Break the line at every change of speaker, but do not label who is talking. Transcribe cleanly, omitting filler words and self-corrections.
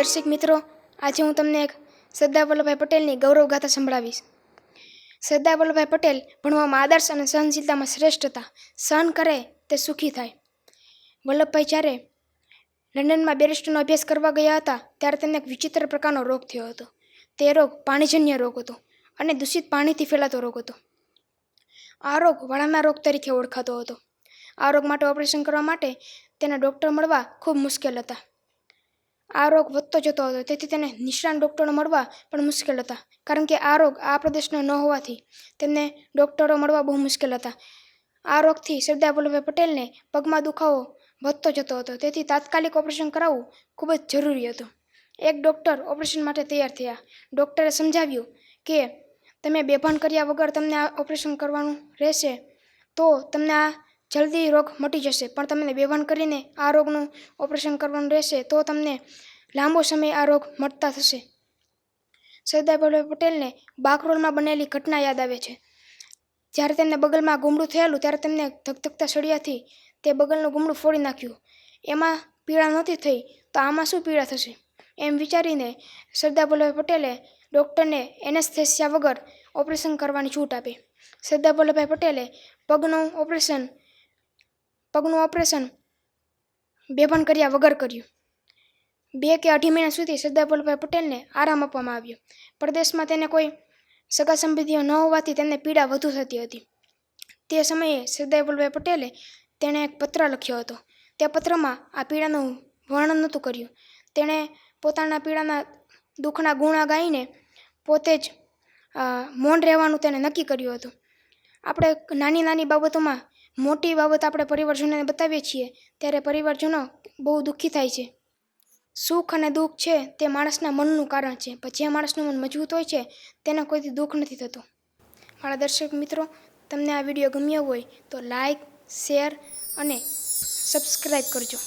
દર્શક મિત્રો, આજે હું તમને એક સરદાર વલ્લભભાઈ પટેલની ગૌરવ ગાથા સંભળાવીશ. સરદાર વલ્લભભાઈ પટેલ ભણવામાં આદર્શ અને સહનશીલતામાં શ્રેષ્ઠ હતા. સહન કરે તે સુખી થાય. વલ્લભભાઈ જ્યારે લંડનમાં બેરિસ્ટરનો અભ્યાસ કરવા ગયા હતા ત્યારે તેમને એક વિચિત્ર પ્રકારનો રોગ થયો હતો. તે રોગ પાણીજન્ય રોગ હતો અને દૂષિત પાણીથી ફેલાતો રોગ હતો. આ રોગ વાળાના રોગ તરીકે ઓળખાતો હતો. આ રોગ માટે ઓપરેશન કરવા માટે તેને ડૉક્ટર મળવા ખૂબ મુશ્કેલ હતા. આ રોગ વધતો જતો હતો, તેથી તેને નિષ્ણાત ડૉક્ટરો મળવા પણ મુશ્કેલ હતા. કારણ કે આ રોગ આ પ્રદેશનો ન હોવાથી તેમને ડૉક્ટરો મળવા બહુ મુશ્કેલ હતા. આ રોગથી સરદાર વલ્લભભાઈ પટેલને પગમાં દુખાવો વધતો જતો હતો, તેથી તાત્કાલિક ઓપરેશન કરાવવું ખૂબ જ જરૂરી હતું. એક ડૉક્ટર ઓપરેશન માટે તૈયાર થયા. ડૉક્ટરે સમજાવ્યું કે તમે બેભાન કર્યા વગર તમને આ ઓપરેશન કરવાનું રહેશે તો તમને આ જલ્દી રોગ મટી જશે, પણ તમને બેભાન કરીને આ રોગનું ઓપરેશન કરવાનું રહેશે તો તમને લાંબો સમય આ રોગ મટતા થશે. સરદાર વલ્લભભાઈ પટેલને બાકરોલમાં બનેલી ઘટના યાદ આવે છે. જ્યારે તેમને બગલમાં ગુમડું થયેલું ત્યારે તેમને ધગધગતા સળિયાથી તે બગલનું ગુમડું ફોડી નાખ્યું. એમાં પીડા નહોતી થઈ તો આમાં શું પીડા થશે, એમ વિચારીને સરદાર વલ્લભભાઈ પટેલે ડૉક્ટરને એનેસ્થેસિયા વગર ઓપરેશન કરવાની છૂટ આપી. સરદાર વલ્લભભાઈ પટેલે પગનું ઓપરેશન બેભાન કર્યા વગર કર્યું. 2 કે 2.5 મહિના સુધી સરદાર વલ્લભભાઈ પટેલને આરામ આપવામાં આવ્યો. પરદેશમાં તેને કોઈ સગા સંબંધીઓ ન હોવાથી તેમને પીડા વધુ થતી હતી. તે સમયે સરદાર વલ્લભભાઈ પટેલે તેણે એક પત્ર લખ્યો હતો. તે પત્રમાં આ પીડાનું વર્ણન નહોતું કર્યું. તેણે પોતાના પીડાના દુઃખના ગુણા ગાઈને પોતે જ મૌન રહેવાનું તેને નક્કી કર્યું હતું. આપણે નાની નાની બાબતોમાં મોટી બાબત આપણે પરિવારજનોને બતાવીએ છીએ ત્યારે પરિવારજનો બહુ દુઃખી થાય છે. સુખ અને દુઃખ છે તે માણસના મનનું કારણ છે, પણ જે માણસનું મન મજબૂત હોય છે તેને કોઈથી દુઃખ નથી થતું. મારા દર્શક મિત્રો, તમને આ વિડીયો ગમ્યો હોય તો લાઈક, શેર અને સબસ્ક્રાઈબ કરજો.